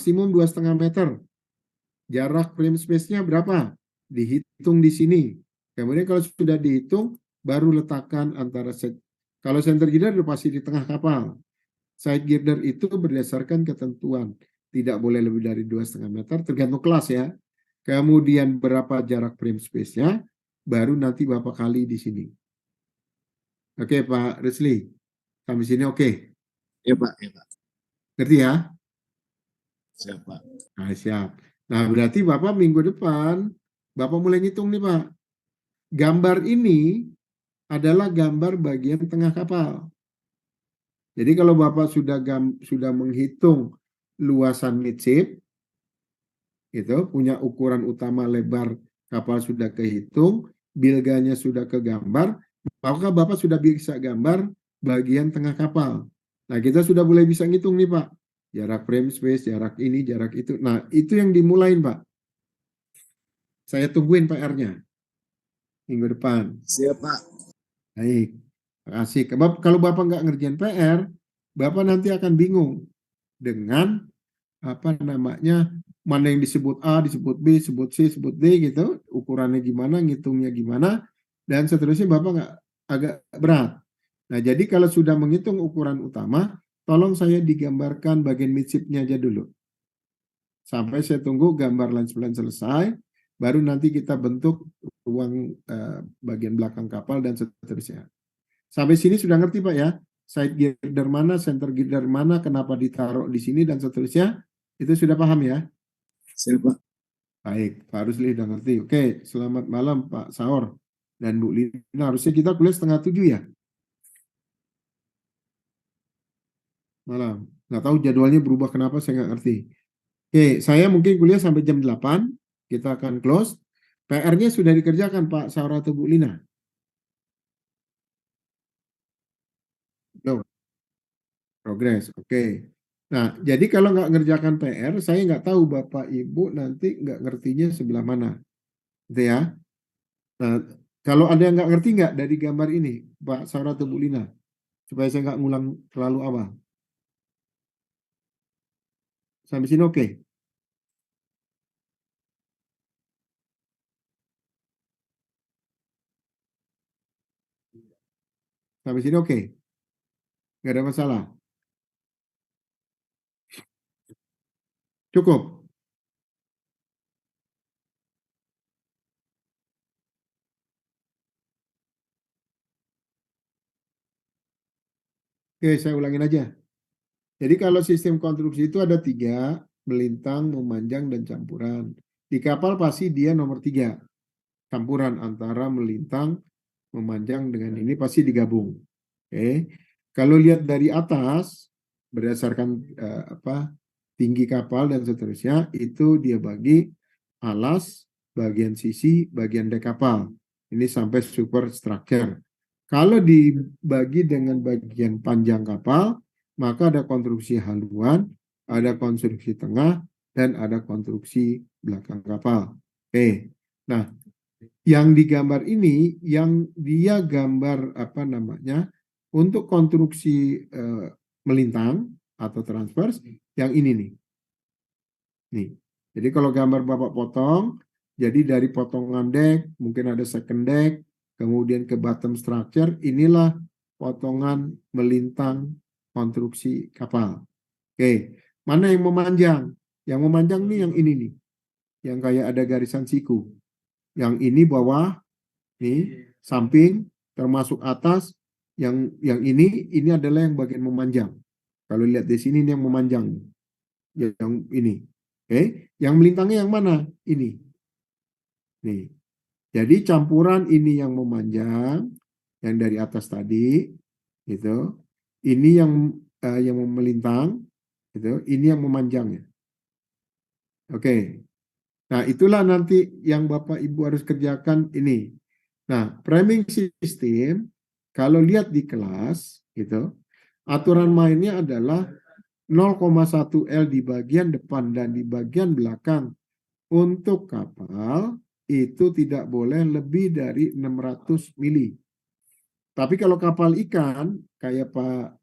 maksimum 2,5 meter. Jarak frame space-nya berapa? Dihitung di sini. Kemudian kalau sudah dihitung, baru letakkan antara kalau center girder udah pasti di tengah kapal. Side girder itu berdasarkan ketentuan. Tidak boleh lebih dari 2,5 meter, tergantung kelas ya. Kemudian berapa jarak frame space-nya, baru nanti berapa kali di sini. Oke Pak Rusli, sampai sini oke. Ya Pak, ya Pak. Ngerti ya? Siap Pak. Nah, siap. Nah, berarti Bapak minggu depan, Bapak mulai ngitung nih Pak. Gambar ini adalah gambar bagian tengah kapal. Jadi kalau Bapak sudah menghitung luasan midship, itu punya ukuran utama lebar kapal sudah kehitung, bilganya sudah kegambar, maka Bapak sudah bisa gambar bagian tengah kapal. Nah, kita sudah mulai bisa ngitung nih Pak. Jarak frame space, jarak ini, jarak itu. Nah, itu yang dimulain Pak. Saya tungguin PR-nya minggu depan. Siap Pak. Baik, makasih. Kalau Bapak nggak ngerjain PR, Bapak nanti akan bingung dengan apa namanya, mana yang disebut A, disebut B, disebut C, disebut D gitu, ukurannya gimana, ngitungnya gimana, dan seterusnya Bapak nggak agak berat. Nah, jadi kalau sudah menghitung ukuran utama, tolong saya digambarkan bagian midshipnya aja dulu. Sampai saya tunggu gambar lines plan selesai, baru nanti kita bentuk ruang bagian belakang kapal dan seterusnya. Sampai sini sudah ngerti Pak ya? Side girder mana, center girder mana, kenapa ditaruh di sini dan seterusnya. Itu sudah paham ya? Siap Pak. Baik, Pak Rusli sudah ngerti. Oke, selamat malam Pak Saur dan Bu Lina. Harusnya kita kuliah 6:30 ya? Malam. Nggak tahu jadwalnya berubah kenapa, saya nggak ngerti. Oke, saya mungkin kuliah sampai jam 8. Kita akan close. PR-nya sudah dikerjakan Pak Saur atau Bu Lina? Belum. Progres, oke. Nah, jadi kalau nggak ngerjakan PR, saya nggak tahu Bapak Ibu nanti nggak ngertinya sebelah mana. Gitu ya. Nah, kalau ada yang nggak ngerti nggak dari gambar ini, Pak Saura atau Bu Lina? Supaya saya nggak ngulang terlalu awal. Sampai sini oke? Sampai sini oke? Nggak ada masalah? Cukup? Oke, saya ulangin aja. Jadi kalau sistem konstruksi itu ada 3, melintang, memanjang, dan campuran. Di kapal pasti dia nomor 3. Campuran antara melintang, memanjang dengan ini pasti digabung. Oke. Kalau lihat dari atas, berdasarkan tinggi kapal dan seterusnya, itu dia bagi alas, bagian sisi, bagian dek kapal. Ini sampai superstructure. Kalau dibagi dengan bagian panjang kapal, maka ada konstruksi haluan, ada konstruksi tengah, dan ada konstruksi belakang kapal. Oke. Nah, yang digambar ini, yang dia gambar apa namanya, untuk konstruksi melintang atau transverse, yang ini nih. Nih. Jadi kalau gambar Bapak potong, jadi dari potongan deck, mungkin ada second deck, kemudian ke bottom structure, inilah potongan melintang konstruksi kapal. Oke, mana yang memanjang? Yang memanjang nih yang ini nih, yang kayak ada garisan siku. Yang ini bawah, nih samping, termasuk atas. Yang ini adalah yang bagian memanjang. Kalau lihat di sini ini yang memanjang, yang ini. Oke, yang melintangnya yang mana? Ini. Nih. Jadi campuran ini yang memanjang, yang dari atas tadi, gitu. Ini yang melintang, gitu. Ini yang memanjangnya. Oke. Nah, itulah nanti yang Bapak Ibu harus kerjakan ini. Nah, framing system kalau lihat di kelas, gitu, aturan mainnya adalah 0,1 L di bagian depan dan di bagian belakang untuk kapal itu tidak boleh lebih dari 600 mili. Tapi kalau kapal ikan kayak Pak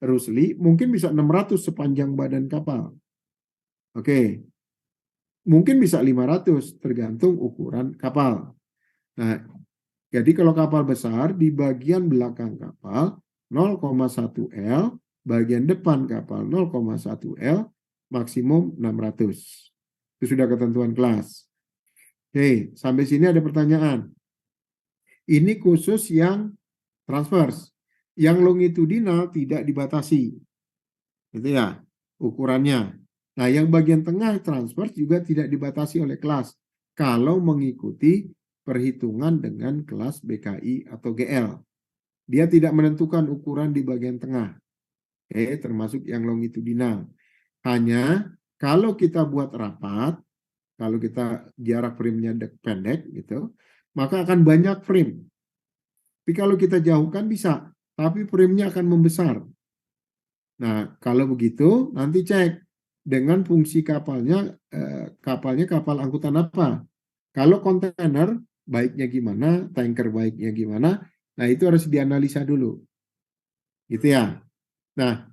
Rusli mungkin bisa 600 sepanjang badan kapal. Oke, mungkin bisa 500 tergantung ukuran kapal. Nah, jadi kalau kapal besar di bagian belakang kapal 0,1 L, bagian depan kapal 0,1 L, maksimum 600. Itu sudah ketentuan kelas. Oke, sampai sini ada pertanyaan. Ini khusus yang transverse. Yang longitudinal tidak dibatasi. Itu ya, ukurannya. Nah, yang bagian tengah transverse juga tidak dibatasi oleh kelas. Kalau mengikuti perhitungan dengan kelas BKI atau GL. Dia tidak menentukan ukuran di bagian tengah. Termasuk yang longitudinal. Hanya kalau kita buat rapat, kalau kita jarak frame-nya pendek gitu, maka akan banyak frame. Tapi kalau kita jauhkan bisa, tapi frame-nya akan membesar. Nah, kalau begitu nanti cek dengan fungsi kapalnya, kapalnya kapal angkutan apa. Kalau kontainer baiknya gimana, tanker baiknya gimana, nah itu harus dianalisa dulu. Gitu ya. Nah,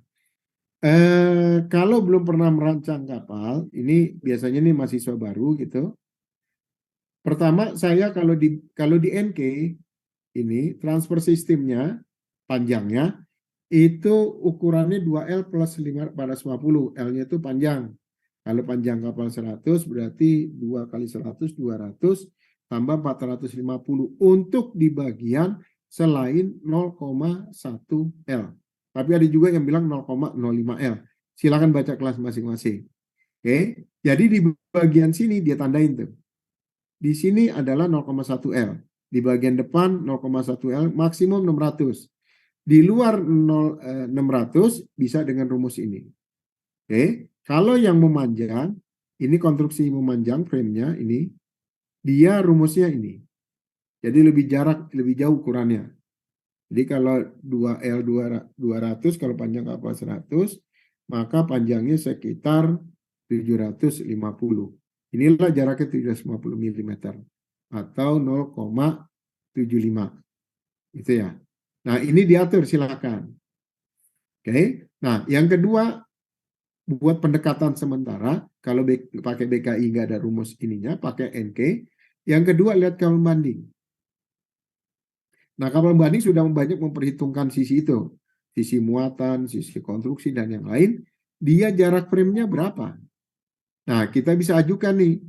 kalau belum pernah merancang kapal, ini biasanya nih mahasiswa baru gitu. Pertama saya kalau di NK ini transfer sistemnya panjangnya itu ukurannya 2L plus 550. L-nya itu panjang. Kalau panjang kapal 100 berarti 2 kali 100 200 tambah 450 untuk di bagian selain 0,1 L. Tapi ada juga yang bilang 0,05 L. Silakan baca kelas masing-masing. Oke, jadi di bagian sini dia tandain tuh. Di sini adalah 0,1 L. Di bagian depan 0,1 L maksimum 600. Di luar 600 bisa dengan rumus ini. Oke, kalau yang memanjang, ini konstruksi memanjang frame-nya ini, dia rumusnya ini. Jadi lebih jauh ukurannya. Jadi kalau 2L 200, kalau panjang kapal 100, maka panjangnya sekitar 750. Inilah jaraknya 750 mm atau 0,75. Itu ya. Nah, ini diatur silakan. Oke. Nah, yang kedua buat pendekatan sementara, kalau pakai BKI nggak ada rumus ininya, pakai NK. Yang kedua lihat kapal banding. Nah, kapal banding sudah banyak memperhitungkan sisi itu. Sisi muatan, sisi konstruksi, dan yang lain. Dia jarak frame-nya berapa? Nah, kita bisa ajukan nih.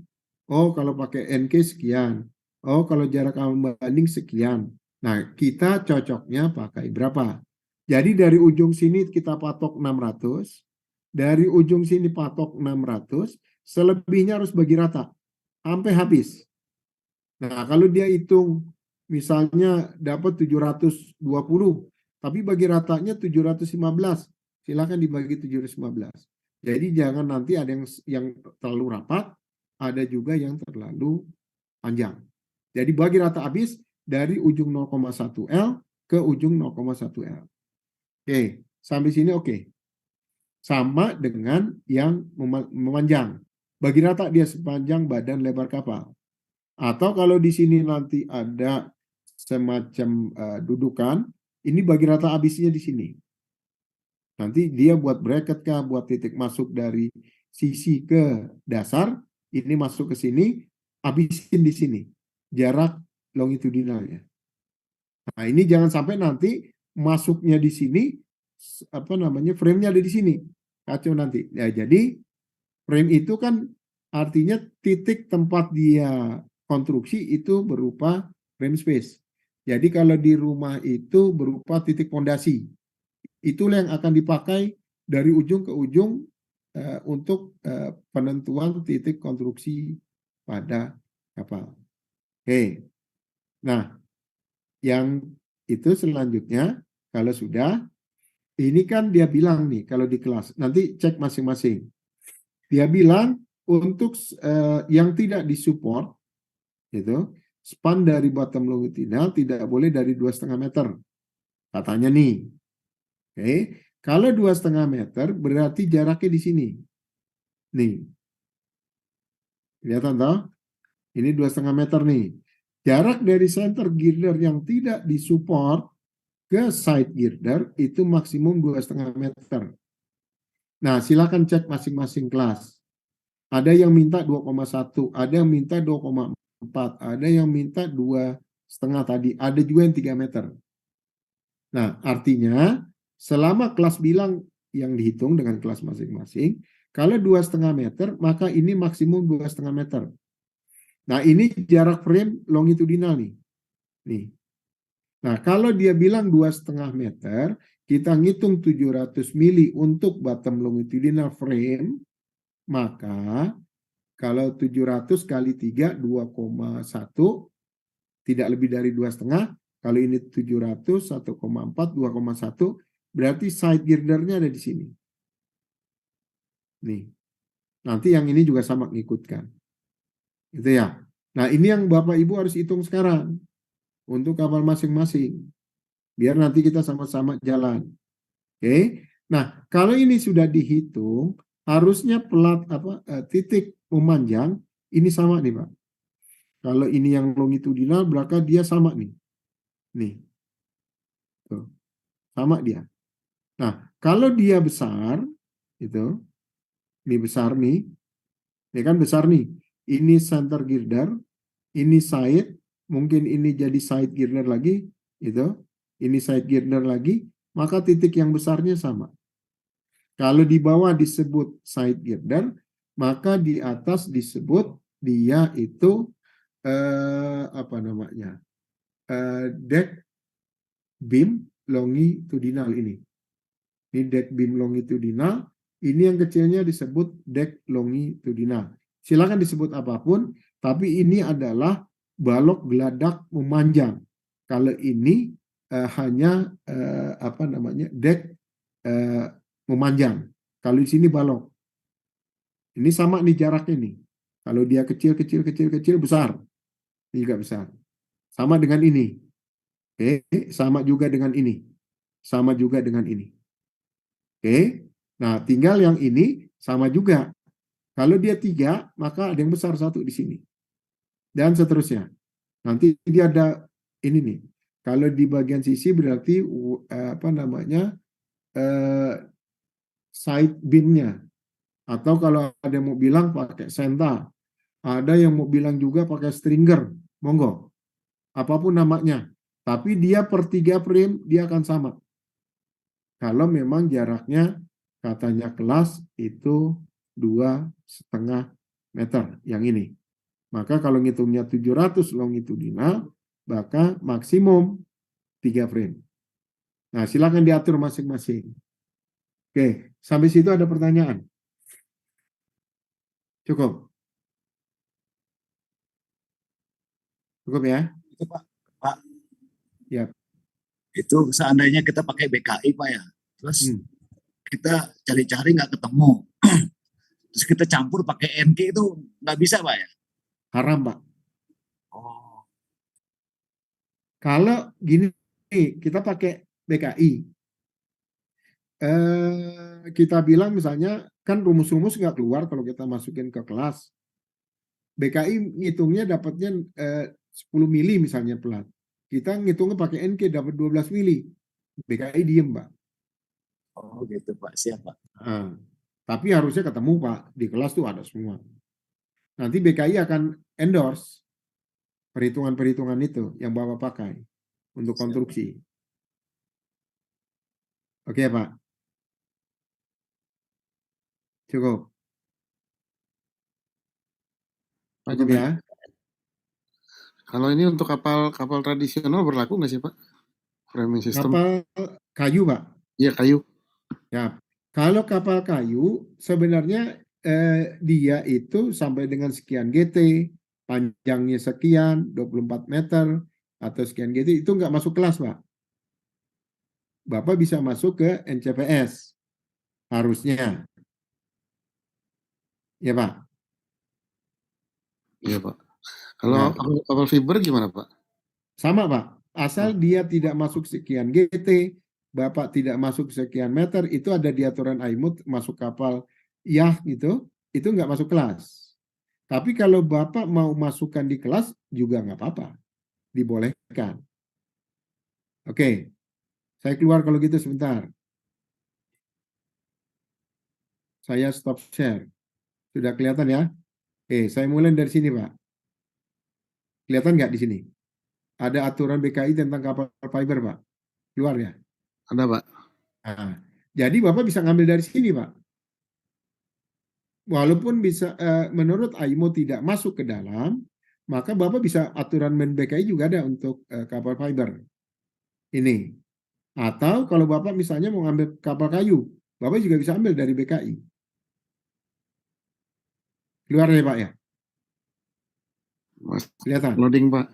Oh, kalau pakai NK sekian. Oh, kalau jarak kapal banding sekian. Nah, kita cocoknya pakai berapa? Jadi dari ujung sini kita patok 600. Dari ujung sini patok 600. Selebihnya harus bagi rata. Sampai habis. Nah, kalau dia hitung misalnya dapat 720, tapi bagi ratanya 715, silakan dibagi 715. Jadi jangan nanti ada yang terlalu rapat, ada juga yang terlalu panjang. Jadi bagi rata habis dari ujung 0,1 L ke ujung 0,1 L. Oke, sampai sini oke. Sama dengan yang memanjang. Bagi rata dia sepanjang badan lebar kapal. Atau kalau di sini nanti ada semacam dudukan, ini bagi rata habisnya di sini. Nanti dia buat bracket kah, buat titik masuk dari sisi ke dasar, ini masuk ke sini, habisin di sini. Jarak longitudinalnya. Nah, ini jangan sampai nanti masuknya di sini, frame-nya ada di sini. Kacau nanti. Ya, jadi frame itu kan artinya titik tempat dia konstruksi itu berupa frame space. Jadi kalau di rumah itu berupa titik fondasi. Itulah yang akan dipakai dari ujung ke ujung untuk penentuan titik konstruksi pada kapal. Oke. Nah, yang itu selanjutnya kalau sudah, ini kan dia bilang nih kalau di kelas, nanti cek masing-masing. Dia bilang untuk yang tidak disupport, itu span dari bottom longitudinal tidak boleh dari 2,5 meter. Katanya nih. Oke, kalau 2,5 meter berarti jaraknya di sini. Nih. Lihat toh? Ini 2,5 meter nih. Jarak dari center girder yang tidak disupport ke side girder itu maksimum 2,5 meter. Nah, silakan cek masing-masing kelas. Ada yang minta 2,1, ada yang minta 2,4, ada yang minta 2,5 tadi, ada juga yang 3 meter. Nah, artinya selama kelas bilang yang dihitung dengan kelas masing-masing, kalau 2,5 meter, maka ini maksimum 2,5 meter. Nah, ini jarak frame longitudinal nih. Nih. Nah, kalau dia bilang 2,5 meter, kita ngitung 700 mili untuk bottom longitudinal frame, maka kalau 700 kali 3, 2,1, tidak lebih dari 2,5. Kalau ini 700, 1,4, 2,1, berarti side girdernya ada di sini. Nih, nanti yang ini juga sama ngikutkan. Gitu ya. Nah, ini yang Bapak Ibu harus hitung sekarang untuk kapal masing-masing. Biar nanti kita sama-sama jalan. Oke. Nah, kalau ini sudah dihitung, harusnya titik memanjang ini sama nih, Pak. Kalau ini yang longitudinal, berarti dia sama nih. Nih. Tuh. Sama dia. Nah, kalau dia besar, itu, ini besar nih, ini kan besar nih. Ini center girder, ini side, mungkin ini jadi side girder lagi, itu, ini side girder lagi, maka titik yang besarnya sama. Kalau di bawah disebut side girder, maka di atas disebut dia itu deck beam longitudinal ini. Ini deck beam longitudinal, ini yang kecilnya disebut deck longitudinal. Silakan disebut apapun, tapi ini adalah balok geladak memanjang. Kalau ini hanya deck memanjang. Kalau di sini balok. Ini sama nih jaraknya nih. Kalau dia kecil, besar. Ini juga besar. Sama dengan ini. Sama juga dengan ini. Sama juga dengan ini. Oke, nah tinggal yang ini sama juga. Kalau dia 3, maka ada yang besar 1 di sini. Dan seterusnya. Nanti dia ada ini nih. Kalau di bagian sisi berarti side beam-nya. Atau kalau ada yang mau bilang pakai senta. Ada yang mau bilang juga pakai stringer. Monggo. Apapun namanya. Tapi dia per 3 frame dia akan sama. Kalau memang jaraknya katanya kelas itu 2,5 meter yang ini. Maka kalau ngitungnya 700 longitudinal, maka maksimum 3 frame. Nah, silakan diatur masing-masing. Oke, sampai situ ada pertanyaan? Cukup? Cukup ya? Itu Pak, Pak, Ya. itu seandainya kita pakai BKI Pak ya, terus Hmm. kita cari-cari nggak ketemu, terus kita campur pakai NK itu nggak bisa Pak ya? Haram, Pak. Oh, Kalau gini, kita pakai BKI. Kita bilang misalnya, kan rumus-rumus nggak keluar kalau kita masukin ke kelas. BKI ngitungnya dapatnya 10 mili misalnya pelat. Kita ngitungnya pakai NK dapat 12 mili. BKI diem, Pak. oh gitu Pak, siap Pak. Nah, tapi harusnya ketemu, Pak. Di kelas tuh ada semua. Nanti BKI akan endorse perhitungan-perhitungan itu yang Bapak pakai untuk Siap, Pak. konstruksi. Oke, Pak. Cukup. Pak, Cukup ya. kalau ini untuk kapal tradisional berlaku nggak sih Pak? Framing system? Kapal kayu, Pak. Iya kayu. Ya. Kalau kapal kayu sebenarnya dia itu sampai dengan sekian GT, panjangnya sekian, 24 meter, atau sekian GT, itu nggak masuk kelas, Pak. Bapak bisa masuk ke NCPS. Harusnya. Ya, Pak. Iya Pak. Kalau Ya. kapal fiber gimana Pak? Sama, Pak. Asal dia tidak masuk sekian GT, Bapak tidak masuk sekian meter, itu ada di aturan IMUT, masuk kapal yah gitu, itu nggak masuk kelas. Tapi kalau Bapak mau masukkan di kelas, juga nggak apa-apa. Dibolehkan. Oke, saya keluar kalau gitu sebentar. Saya stop share. Sudah kelihatan ya? Oke, saya mulai dari sini, Pak. Kelihatan nggak di sini? Ada aturan BKI tentang kapal fiber, Pak. Keluar ya? Ada, Pak. Nah, jadi Bapak bisa ngambil dari sini, Pak. Walaupun bisa menurut AIMO tidak masuk ke dalam, maka Bapak bisa aturan Men BKI juga ada untuk kapal fiber. Ini. Atau kalau Bapak misalnya mau ngambil kapal kayu, Bapak juga bisa ambil dari BKI. Keluar ya, Pak ya? Mas, Kelihatan? loading, Pak.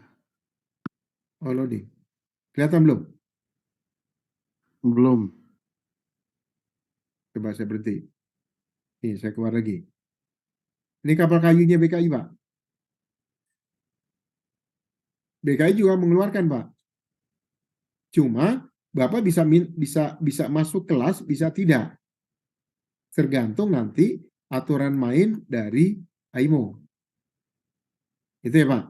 Oh, loading. Kelihatan belum? Belum. Coba saya berhenti. Nih, saya keluar lagi. Ini kapal kayunya BKI, Pak. BKI juga mengeluarkan, Pak. Cuma Bapak bisa masuk kelas, bisa tidak. Tergantung nanti aturan main dari AIMO. Itu ya, Pak?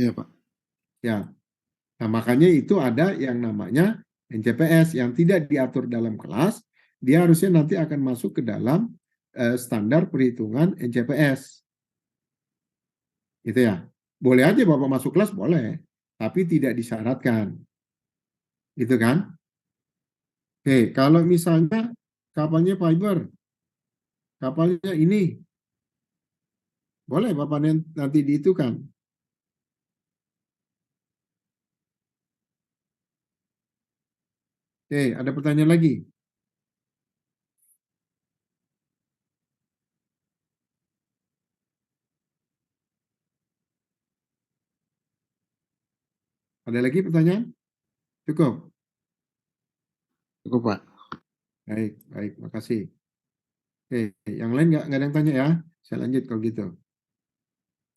Iya, Pak. Ya. Nah, makanya itu ada yang namanya NCPS yang tidak diatur dalam kelas, dia harusnya nanti akan masuk ke dalam standar perhitungan NCPS. Gitu ya. Boleh aja Bapak masuk kelas, boleh. Tapi tidak disyaratkan. Gitu kan? Oke, kalau misalnya kapalnya fiber, kapalnya ini, boleh Bapak nanti dihitungkan. Oke, ada pertanyaan lagi? Ada lagi pertanyaan? Cukup? Cukup, Pak. Baik, baik, makasih. Oke, yang lain nggak ada yang tanya ya? Saya lanjut kalau gitu.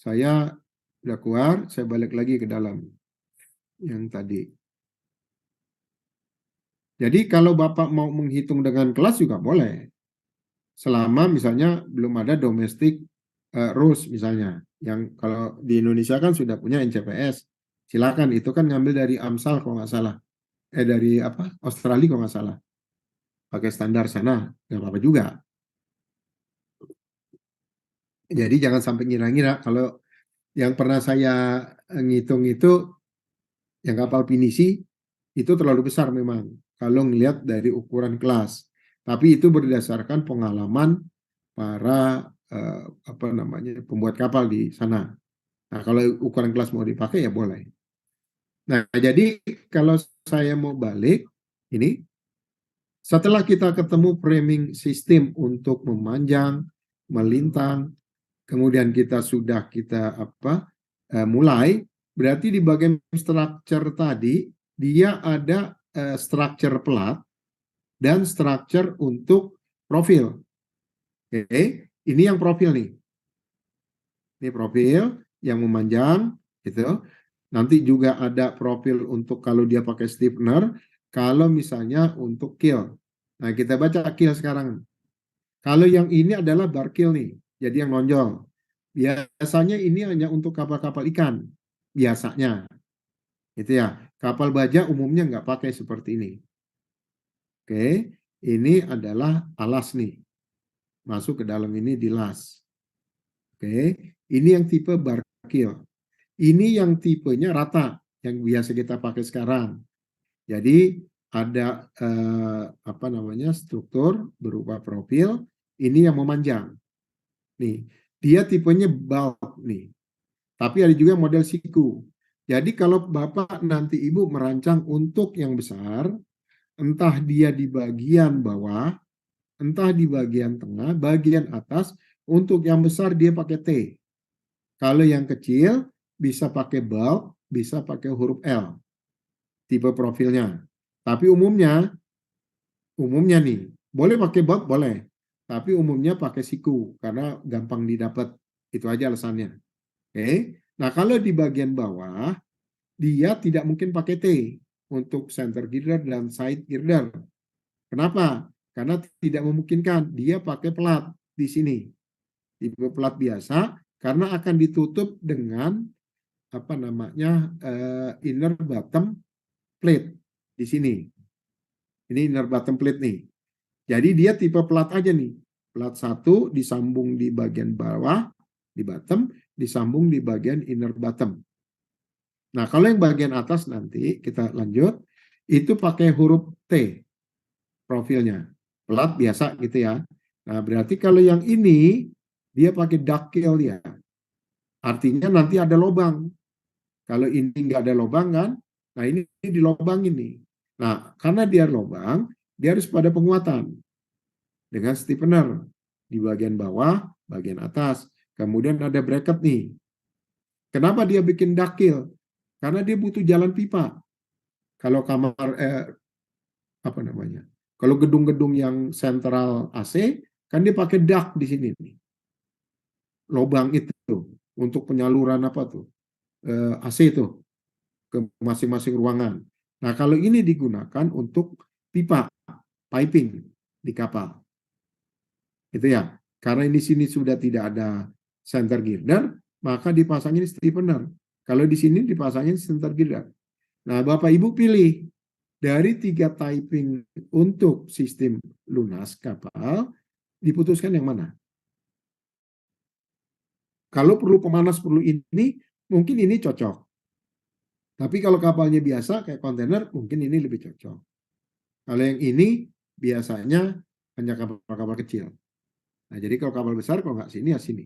Saya udah keluar, saya balik lagi ke dalam yang tadi. Jadi kalau Bapak mau menghitung dengan kelas juga boleh. Selama misalnya belum ada domestic rules misalnya. Yang kalau di Indonesia kan sudah punya NCPS. Silakan, itu kan ngambil dari AMSAL kalau nggak salah. Dari apa? Australia kalau nggak salah. Pakai standar sana, nggak apa-apa juga. Jadi jangan sampai ngira-ngira kalau yang pernah saya ngitung itu yang kapal pinisi itu terlalu besar memang kalau ngelihat dari ukuran kelas. Tapi itu berdasarkan pengalaman para apa namanya pembuat kapal di sana. Nah, kalau ukuran kelas mau dipakai ya boleh. Nah, jadi kalau saya mau balik ini setelah kita ketemu framing sistem untuk memanjang, melintang, kemudian kita apa mulai, berarti di bagian structure tadi dia ada structure plat dan structure untuk profil. Oke, ini yang profil nih. Ini profil yang memanjang gitu. Nanti juga ada profil untuk kalau dia pakai stiffener, kalau misalnya untuk kill. Nah, kita baca kill sekarang. Kalau yang ini adalah bar kill nih, jadi yang nonjol. Biasanya ini hanya untuk kapal-kapal ikan, biasanya. Itu ya, kapal baja umumnya nggak pakai seperti ini. Oke, ini adalah alas nih. Masuk ke dalam ini di las. Oke, ini yang tipe bar kill. Ini yang tipenya rata, yang biasa kita pakai sekarang. Jadi ada apa namanya struktur berupa profil, ini yang memanjang. Nih, dia tipenya bulk nih. Tapi ada juga model siku. Jadi kalau Bapak nanti Ibu merancang untuk yang besar, entah dia di bagian bawah, entah di bagian tengah, bagian atas, untuk yang besar dia pakai T. Kalau yang kecil bisa pakai bulk, bisa pakai huruf L. Tipe profilnya. Tapi umumnya nih, boleh pakai bulk, boleh. Tapi umumnya pakai siku karena gampang didapat. Itu aja alasannya. Oke. Nah, kalau di bagian bawah dia tidak mungkin pakai T untuk center girder dan side girder. Kenapa? Karena tidak memungkinkan dia pakai plat di sini. Tipe plat biasa karena akan ditutup dengan apa namanya inner bottom plate di sini. Ini inner bottom plate nih. Jadi dia tipe plat aja nih. Plat 1 disambung di bagian bawah, di bottom, disambung di bagian inner bottom. Nah, kalau yang bagian atas nanti kita lanjut, itu pakai huruf T profilnya. Plat biasa gitu ya. Nah, berarti kalau yang ini dia pakai ducktail ya. Artinya nanti ada lubang. Kalau ini nggak ada lubang kan, nah ini dilobangin nih. Nah, karena dia lubang, dia harus pada penguatan dengan stiffener di bagian bawah, bagian atas. Kemudian ada bracket nih. Kenapa dia bikin ducktail? Karena dia butuh jalan pipa. Kalau kamar apa namanya? Kalau gedung-gedung yang sentral AC kan dia pakai duct di sini nih. Lubang itu untuk penyaluran apa tuh? AC itu ke masing-masing ruangan. Nah, kalau ini digunakan untuk pipa, piping di kapal. Itu ya. Karena di sini sudah tidak ada center girder, maka dipasangin stiffener. Kalau di sini dipasangin center girder. Nah, Bapak Ibu pilih dari 3 typing untuk sistem lunas kapal, diputuskan yang mana? Kalau perlu pemanas, perlu ini, mungkin ini cocok. Tapi kalau kapalnya biasa kayak kontainer, mungkin ini lebih cocok. Kalau yang ini biasanya hanya kapal-kapal kecil. Nah, jadi kalau kapal besar, kalau nggak sini ya sini.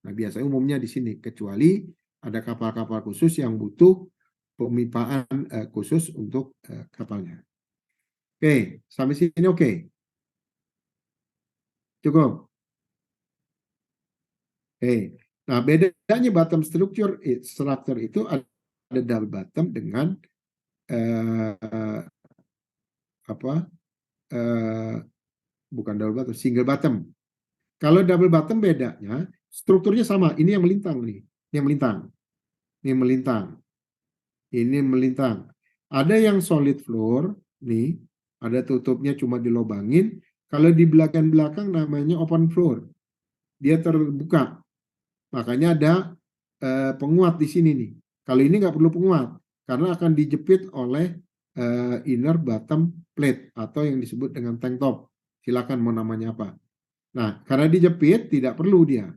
Nah, biasanya umumnya di sini, kecuali ada kapal-kapal khusus yang butuh pemipaan khusus untuk kapalnya. Oke, sampai sini oke. Cukup. Oke. Nah, bedanya bottom structure itu ada double bottom dengan apa? Bukan double bottom, single bottom. Kalau double bottom bedanya strukturnya sama. Ini yang melintang nih, yang melintang. Ini melintang. Ini melintang. Ada yang solid floor nih, ada tutupnya cuma dilobangin. Kalau di belakang-belakang namanya open floor. Dia terbuka. Makanya ada penguat di sini nih. Kalau ini nggak perlu penguat karena akan dijepit oleh inner bottom plate atau yang disebut dengan tank top. Silakan mau namanya apa. Nah, karena dijepit tidak perlu dia.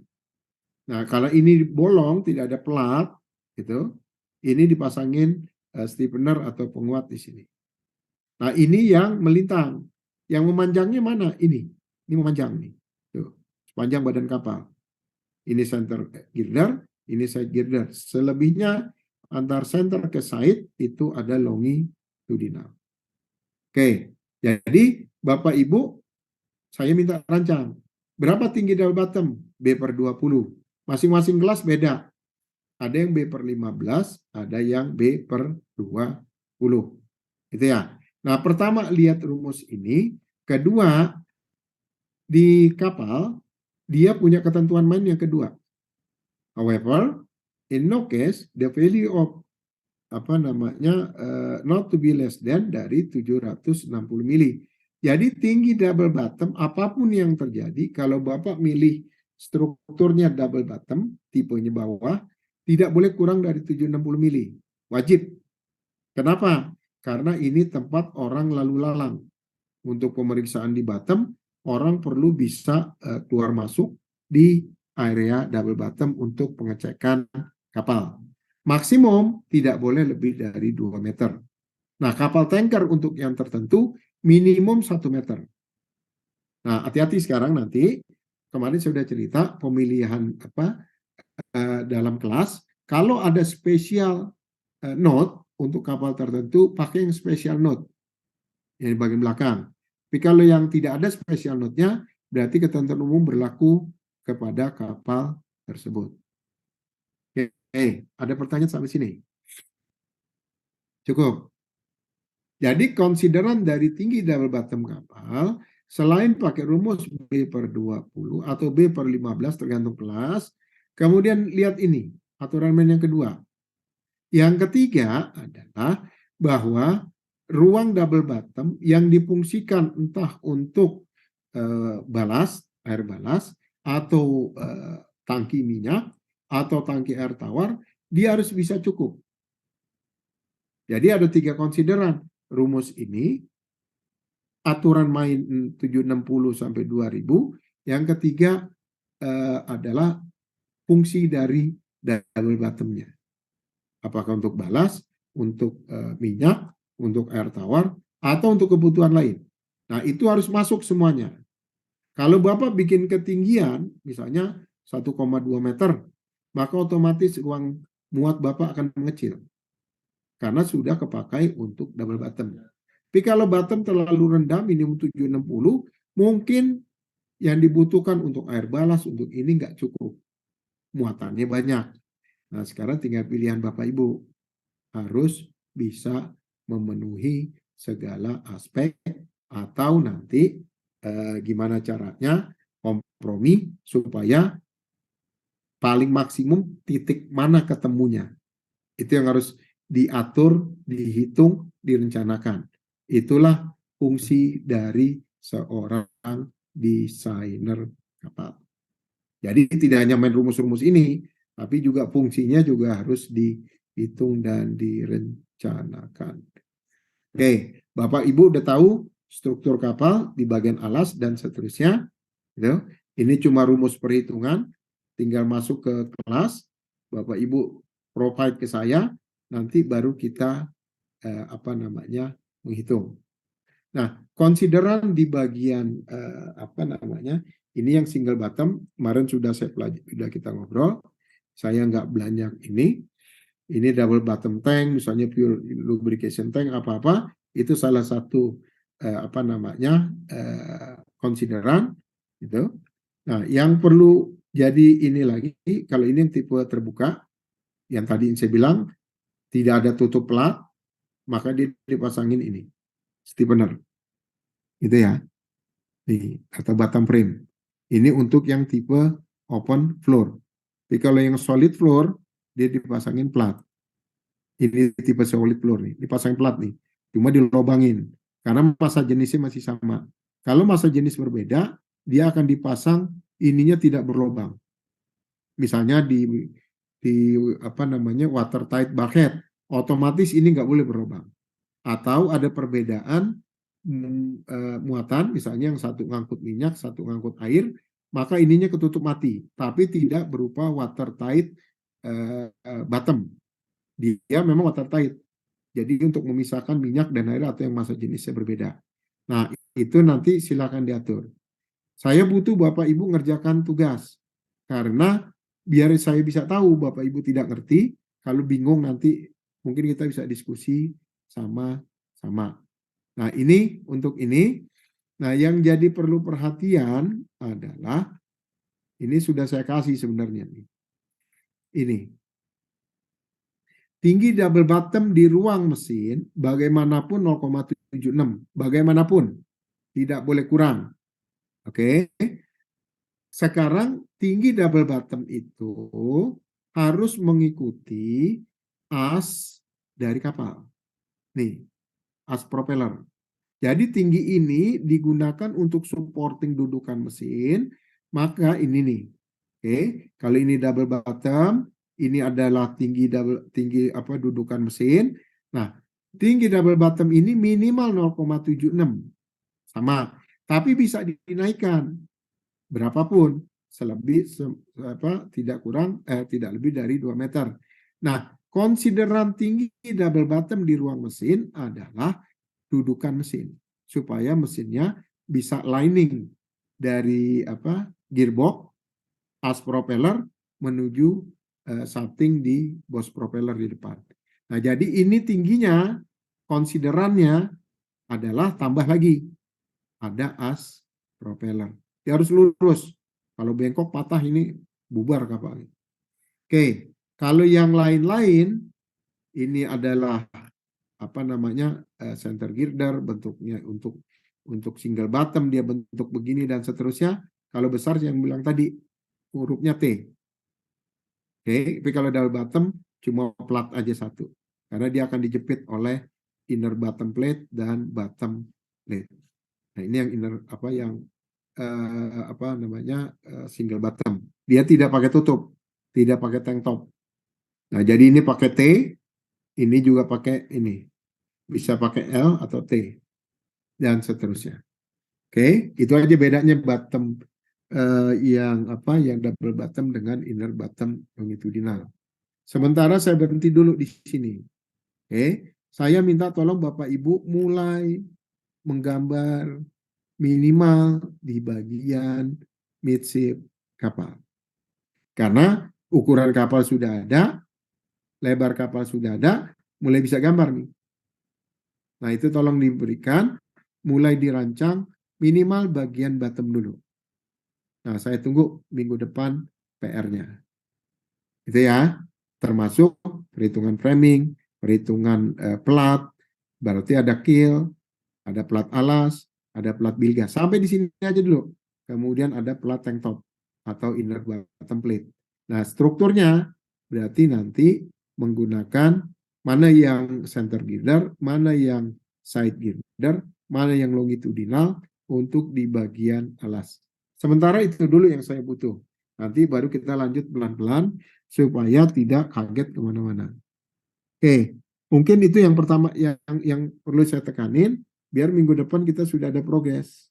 Nah, kalau ini bolong tidak ada plat, gitu, ini dipasangin stiffener atau penguat di sini. Nah, ini yang melintang. Yang memanjangnya mana? Ini memanjang nih. Tuh, sepanjang badan kapal. Ini center girder, ini side girder. Selebihnya antar center ke side itu ada longitudinal. Oke, jadi Bapak Ibu, saya minta rancang. Berapa tinggi double bottom? B/20. Masing-masing kelas beda. Ada yang B/15, ada yang B/20. Gitu ya. Nah, pertama lihat rumus ini. Kedua, di kapal, dia punya ketentuan main yang kedua. However, in no case, the value of not to be less than dari 760 mili. Jadi tinggi double bottom, apapun yang terjadi, kalau Bapak milih strukturnya double bottom, tipenya bawah, tidak boleh kurang dari 760 mili. Wajib. Kenapa? Karena ini tempat orang lalu lalang. Untuk pemeriksaan di bottom, orang perlu bisa keluar masuk di area double bottom untuk pengecekan kapal. Maksimum tidak boleh lebih dari 2 meter. Nah, kapal tanker untuk yang tertentu minimum 1 meter. Nah, hati-hati sekarang nanti. Kemarin saya sudah cerita pemilihan dalam kelas. Kalau ada special note untuk kapal tertentu, pakai yang special note yang di bagian belakang. Tapi kalau yang tidak ada special note-nya, berarti ketentuan umum berlaku kepada kapal tersebut. Oke, ada pertanyaan sampai sini? Cukup. Jadi konsideran dari tinggi double bottom kapal, selain pakai rumus B/20 atau B/15 tergantung kelas, kemudian lihat ini, aturan main yang kedua. Yang ketiga adalah bahwa ruang double bottom yang difungsikan entah untuk balas, air balas, atau tangki minyak, atau tangki air tawar, dia harus bisa cukup. Jadi ada 3 konsideran. Rumus ini, aturan main 760 sampai 2000, Yang ketiga adalah fungsi dari double bottomnya. Apakah untuk balas, untuk minyak, untuk air tawar, atau untuk kebutuhan lain. Nah, itu harus masuk semuanya. Kalau Bapak bikin ketinggian, misalnya 1,2 meter, maka otomatis ruang muat Bapak akan mengecil. Karena sudah kepakai untuk double bottom. Tapi kalau bottom terlalu rendah, minimum 760, mungkin yang dibutuhkan untuk air balas, untuk ini nggak cukup. Muatannya banyak. Nah, sekarang tinggal pilihan Bapak Ibu. Harus bisa memenuhi segala aspek atau nanti gimana caranya kompromi supaya paling maksimum titik mana ketemunya. Itu yang harus diatur, dihitung, direncanakan. Itulah fungsi dari seorang desainer kapal. Jadi tidak hanya main rumus-rumus ini, tapi juga fungsinya juga harus dihitung dan direncanakan. Oke, Bapak Ibu udah tahu struktur kapal di bagian alas dan seterusnya. Gitu. Ini cuma rumus perhitungan, tinggal masuk ke kelas, Bapak Ibu provide ke saya, nanti baru kita menghitung. Nah, konsideran di bagian ini yang single bottom, kemarin sudah kita ngobrol, saya nggak belanja ini double bottom tank, misalnya pure lubrication tank, apa-apa, itu salah satu konsideran, gitu. Nah, yang perlu jadi ini lagi, kalau ini yang tipe terbuka, yang tadi saya bilang, tidak ada tutup plat, maka dia dipasangin ini, stiffener, gitu ya. Nih, atau bottom frame. Ini untuk yang tipe open floor. Tapi kalau yang solid floor, dia dipasangin plat. Ini tipe solid floor nih, dipasangin plat nih. Cuma dilobangin. Karena masa jenisnya masih sama. Kalau masa jenis berbeda, dia akan dipasang ininya tidak berlobang. Misalnya di watertight bulkhead, otomatis ini nggak boleh berlobang. Atau ada perbedaan muatan, misalnya yang satu ngangkut minyak, satu ngangkut air, maka ininya ketutup mati, tapi tidak berupa watertight bottom. Dia memang watertight. Jadi untuk memisahkan minyak dan air atau yang masa jenisnya berbeda. Nah, itu nanti silakan diatur. Saya butuh Bapak Ibu ngerjakan tugas. Karena biar saya bisa tahu Bapak Ibu tidak ngerti, kalau bingung nanti mungkin kita bisa diskusi sama-sama. Nah, ini untuk ini. Nah, yang jadi perlu perhatian adalah ini sudah saya kasih sebenarnya nih. Ini. Tinggi double bottom di ruang mesin bagaimanapun 0,76. Bagaimanapun. Tidak boleh kurang. Oke. Sekarang tinggi double bottom itu harus mengikuti as dari kapal. Nih, as propeller. Jadi tinggi ini digunakan untuk supporting dudukan mesin, maka ini nih. Oke, kalau ini double bottom, ini adalah tinggi dudukan mesin. Nah, tinggi double bottom ini minimal 0,76. Sama, tapi bisa dinaikkan berapapun, tidak lebih dari 2 meter. Nah, konsideran tinggi double bottom di ruang mesin adalah dudukan mesin supaya mesinnya bisa lining dari gearbox as propeller menuju shafting di bos propeller di depan. Nah, jadi ini tingginya konsiderannya adalah tambah lagi ada as propeller. Dia harus lurus. Kalau bengkok patah ini bubar kapalnya. Oke, kalau yang lain-lain ini adalah center girder, bentuknya untuk single bottom, dia bentuk begini dan seterusnya. Kalau besar yang bilang tadi hurufnya T. Oke, tapi kalau double bottom cuma plat aja satu, karena dia akan dijepit oleh inner bottom plate dan bottom plate. Nah, ini yang inner single bottom. Dia tidak pakai tutup, tidak pakai tank top. Nah, jadi ini pakai T, ini juga pakai ini. Bisa pakai L atau T dan seterusnya. Oke, itu aja bedanya bottom yang double bottom dengan inner bottom longitudinal. Sementara saya berhenti dulu di sini. Oke, saya minta tolong Bapak Ibu mulai menggambar minimal di bagian midship kapal. Karena ukuran kapal sudah ada, lebar kapal sudah ada, mulai bisa gambar nih. Nah, itu tolong diberikan, mulai dirancang minimal bagian bottom dulu. Nah, saya tunggu minggu depan PR-nya. Itu ya, termasuk perhitungan framing, perhitungan plat, berarti ada keel, ada plat alas, ada plat bilga. Sampai di sini aja dulu. Kemudian ada plat tank top atau inner bottom plate. Nah, strukturnya berarti nanti menggunakan mana yang center girder, mana yang side girder, mana yang longitudinal untuk di bagian alas. Sementara itu dulu yang saya butuh. Nanti baru kita lanjut pelan-pelan supaya tidak kaget kemana-mana. Oke, mungkin itu yang pertama yang perlu saya tekanin, biar minggu depan kita sudah ada progres.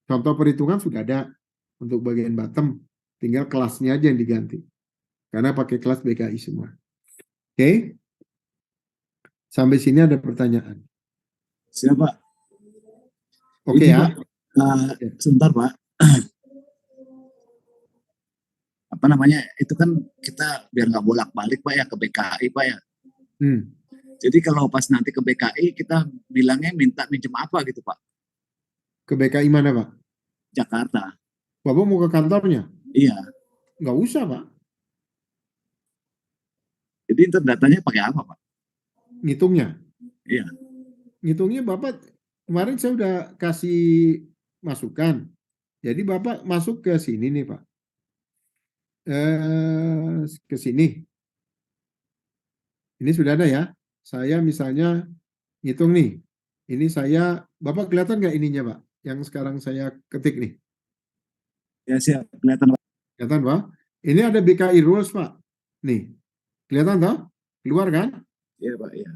Contoh perhitungan sudah ada untuk bagian bottom, tinggal kelasnya aja yang diganti. Karena pakai kelas BKI semua. Oke, sampai sini ada pertanyaan. Siapa? Oke Ini, ya. Pak, sebentar Pak. Apa namanya, itu kan kita biar nggak bolak-balik Pak ya ke BKI Pak ya. Jadi kalau pas nanti ke BKI kita bilangnya minta minjem apa gitu Pak? Ke BKI mana Pak? Jakarta. Bapak mau ke kantornya? Iya. Nggak usah Pak. Jadi datanya pakai apa Pak? Ngitungnya? Iya. Ngitungnya Bapak, kemarin saya udah kasih masukan. Jadi Bapak masuk ke sini nih Pak. Ke sini. Ini sudah ada ya. Saya misalnya ngitung nih. Ini saya, Bapak kelihatan nggak ininya Pak? Yang sekarang saya ketik nih. Ya siap, kelihatan Pak. Kelihatan Pak? Ini ada BKI rules Pak. Nih, kelihatan toh? Keluar kan? Iya Pak, iya.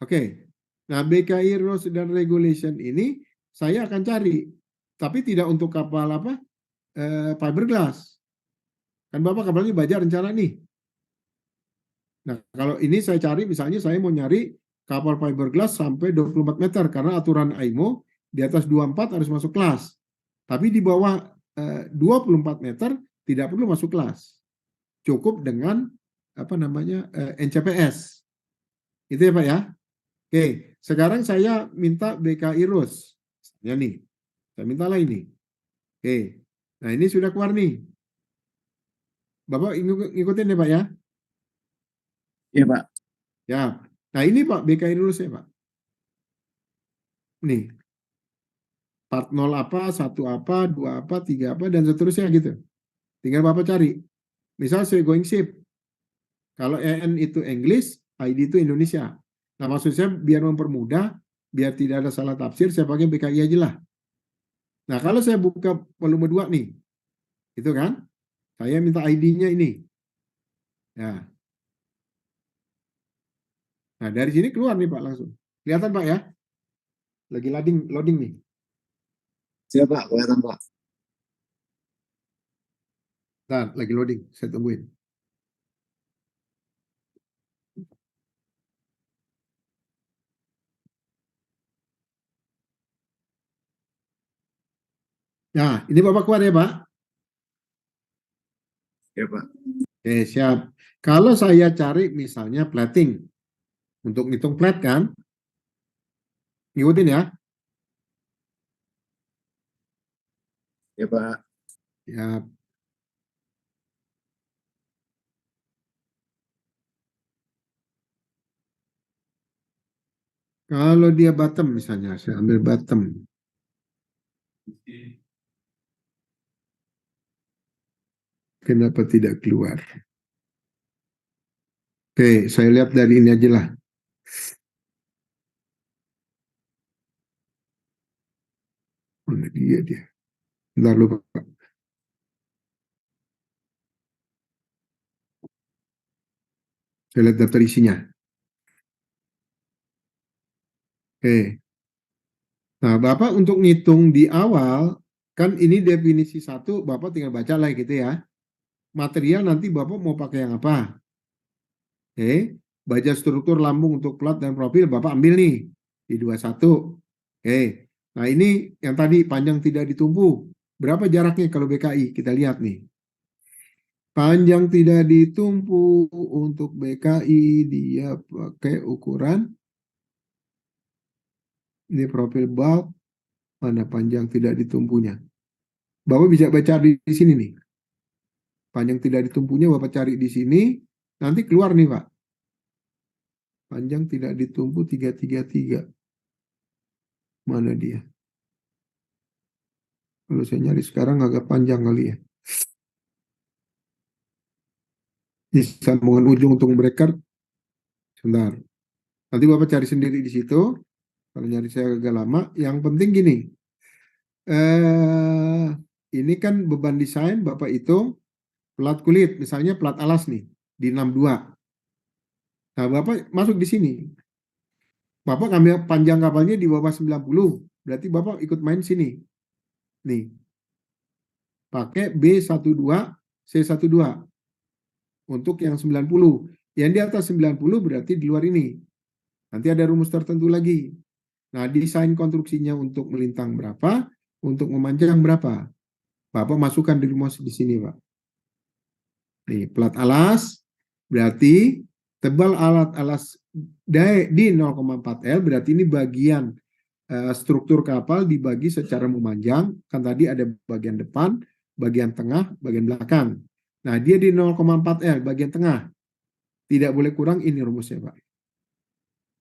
Oke. Nah, BKI rules dan regulation ini saya akan cari. Tapi tidak untuk kapal apa? Fiberglass. Kan Bapak kapalnya baja rencana nih. Nah, kalau ini saya cari, misalnya saya mau nyari kapal fiberglass sampai 24 meter, karena aturan IMO di atas 24 harus masuk kelas. Tapi di bawah 24 meter tidak perlu masuk kelas. Cukup dengan apa namanya NCPS. Itu ya Pak ya. Oke, sekarang saya minta BKI RUS. Ya nih, saya minta lah ini. Oke, nah ini sudah keluar nih. Bapak ngikutin ya Pak ya. Iya Pak. Ya, nah ini Pak BKI RUS ya Pak. Nih, part 0 apa, 1 apa, 2 apa, 3 apa, dan seterusnya gitu. Tinggal Bapak cari. Misal saya going ship. Kalau EN itu English, ID itu Indonesia. Nah maksud saya biar mempermudah, biar tidak ada salah tafsir, saya pakai BKI aja lah. Nah kalau saya buka volume 2 nih, itu kan, saya minta ID-nya ini. Ya. Nah dari sini keluar nih Pak langsung. Kelihatan Pak ya? Lagi loading nih. Siap Pak, kelihatan Pak. Nah, lagi loading, saya tungguin. Nah, ini Bapak keluar ya Pak? Iya Pak. Oke, siap. Kalau saya cari misalnya plating, untuk ngitung plat kan, ngikutin ya. Iya Pak. Ya, kalau dia bottom misalnya, saya ambil bottom. Kenapa tidak keluar? Oke, saya lihat dari ini aja lah. Mana dia. Bentar lupa. Saya lihat daftar isinya. Oke. Nah, Bapak untuk ngitung di awal, Kan ini definisi 1, Bapak tinggal baca lah gitu ya. Material nanti Bapak mau pakai yang apa? Oke, baca struktur lambung untuk plat dan profil Bapak ambil nih di 21. Oke, nah ini yang tadi panjang tidak ditumpu. Berapa jaraknya kalau BKI? Kita lihat nih. Panjang tidak ditumpu untuk BKI dia pakai ukuran. Ini profil bulk, mana panjang tidak ditumpunya. Bapak bisa baca di sini nih. Panjang tidak ditumpunya Bapak cari di sini, nanti keluar nih Pak. Panjang tidak ditumpu 333. Mana dia? Kalau saya nyari sekarang agak panjang kali ya. Di sambungan ujung untuk breaker. Sebentar. Nanti Bapak cari sendiri di situ. Kalau nyari saya agak lama. Yang penting gini. Ini kan beban desain Bapak hitung plat kulit. Misalnya plat alas nih. Di 62. Nah Bapak masuk di sini. Bapak ngambil panjang kapalnya di bawah 90. Berarti Bapak ikut main sini. Nih. Pakai B12, C12. Untuk yang 90. Yang di atas 90 berarti di luar ini. Nanti ada rumus tertentu lagi. Nah, desain konstruksinya untuk melintang berapa, untuk memanjang berapa. Bapak masukkan di rumus di sini, Pak. Nih, plat alas berarti tebal alat alas di 0,4 L, berarti ini bagian struktur kapal dibagi secara memanjang. Kan tadi ada bagian depan, bagian tengah, bagian belakang. Nah, dia di 0,4 L, bagian tengah. Tidak boleh kurang, ini rumusnya, Pak.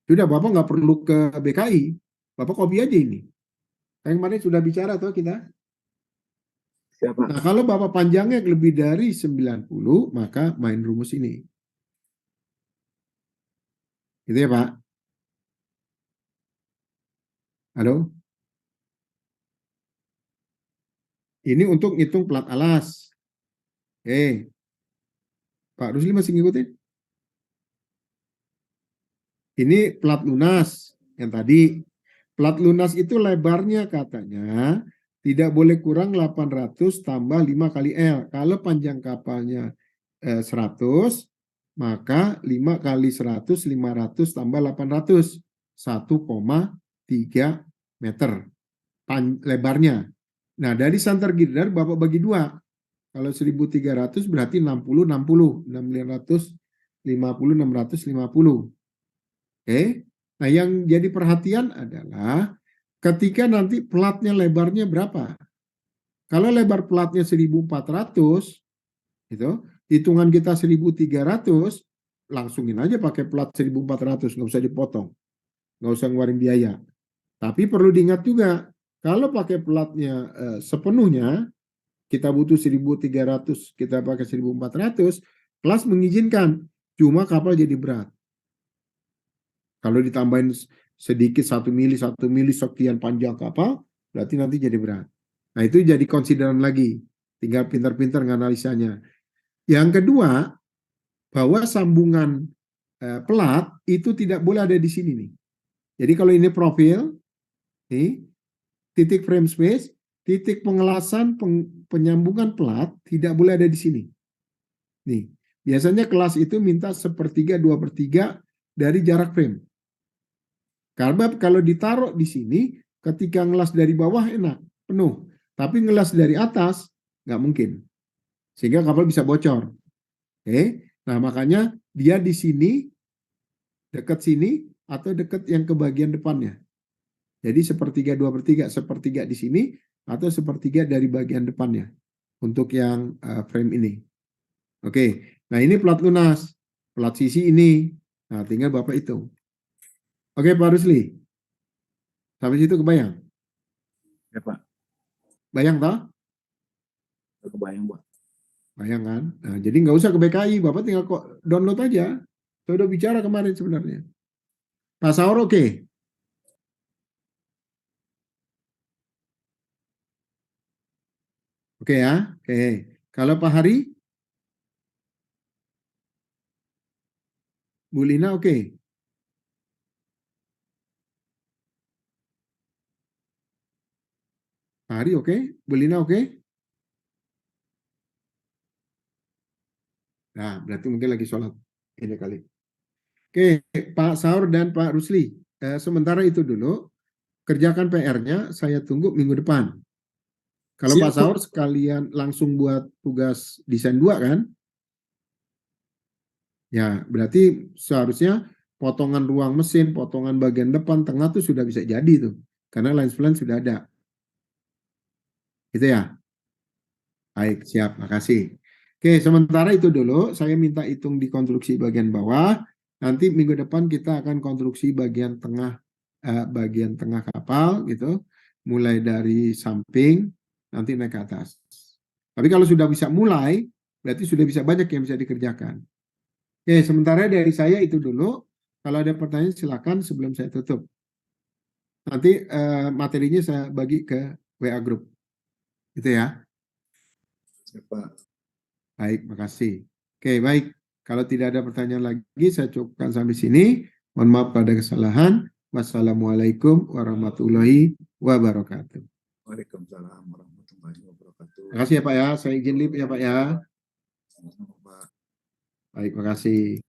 Sudah, Bapak nggak perlu ke BKI. Bapak copy aja ini. Yang kemarin sudah bicara tuh kita. Siapa? Nah, kalau Bapak panjangnya lebih dari 90, maka main rumus ini. Gitu ya, Pak? Halo? Ini untuk ngitung plat alas. Pak Rusli masih ngikutin? Ini plat lunas yang tadi. Plat lunas itu lebarnya katanya tidak boleh kurang 800 tambah 5 kali L. Kalau panjang kapalnya 100, maka 5 kali 100, 500 tambah 800. 1,3 meter lebarnya. Nah, dari santer girdar Bapak bagi 2. Kalau 1.300 berarti 60, 60. 650, 650. Oke. Nah, yang jadi perhatian adalah ketika nanti platnya lebarnya berapa. Kalau lebar platnya 1.400, itu hitungan kita 1.300, langsungin aja pakai plat 1.400, nggak usah dipotong, nggak usah ngeluarin biaya. Tapi perlu diingat juga, kalau pakai platnya sepenuhnya, kita butuh 1.300, kita pakai 1.400, kelas mengizinkan, cuma kapal jadi berat. Kalau ditambahin sedikit 1 mili sekian panjang kapal, berarti nanti jadi berat. Nah, itu jadi konsideran lagi. Tinggal pintar-pintar nganalisanya. Yang kedua, bahwa sambungan pelat itu tidak boleh ada di sini nih. Jadi kalau ini profil, nih, titik frame space, titik pengelasan penyambungan pelat tidak boleh ada di sini. Nih, biasanya kelas itu minta 1/3, 2/3 dari jarak frame. Karena kalau ditaruh di sini, ketika ngelas dari bawah enak, penuh. Tapi ngelas dari atas, nggak mungkin. Sehingga kapal bisa bocor. Oke, nah makanya dia di sini, dekat sini, atau dekat yang ke bagian depannya. Jadi 1/3, 2/3, 1/3 di sini, atau 1/3 dari bagian depannya. Untuk yang frame ini. Oke, nah ini plat lunas. Plat sisi ini. Nah, tinggal Bapak hitung. Oke, Pak Rusli. Sampai situ kebayang? Ya, Pak. Bayang toh? Kebayang, Pak. Bayang kan? Nah, jadi nggak usah ke BKI, Bapak tinggal kok download aja. Saya udah bicara kemarin sebenarnya. Pak Saur oke? Oke ya? Oke. Kalau Pak Hari? Bu Lina oke? Hari oke? Bu Lina oke? Nah, berarti mungkin lagi sholat ini kali. Oke, Pak Saur dan Pak Rusli. Sementara itu dulu, kerjakan PR-nya, saya tunggu minggu depan. Kalau Pak Siap, Pak. Saur sekalian langsung buat tugas desain 2 kan? Ya, berarti seharusnya potongan ruang mesin, potongan bagian depan, tengah tuh sudah bisa jadi tuh. Karena lines plan sudah ada. Gitu ya? Baik, siap. Makasih. Oke, sementara itu dulu. Saya minta hitung di konstruksi bagian bawah. Nanti minggu depan kita akan konstruksi bagian tengah kapal gitu. Mulai dari samping, nanti naik ke atas. Tapi kalau sudah bisa mulai, berarti sudah bisa banyak yang bisa dikerjakan. Oke, sementara dari saya itu dulu. Kalau ada pertanyaan silakan sebelum saya tutup. Nanti materinya saya bagi ke WA Group. Gitu ya. Siap, Pak. Baik, makasih. Oke, baik. Kalau tidak ada pertanyaan lagi, saya cukupkan sampai sini. Mohon maaf pada kesalahan. Wassalamualaikum warahmatullahi wabarakatuh. Waalaikumsalam warahmatullahi wabarakatuh. Terima kasih ya Pak ya. Saya izin live ya Pak ya. Sama-sama, Pak. Baik, makasih.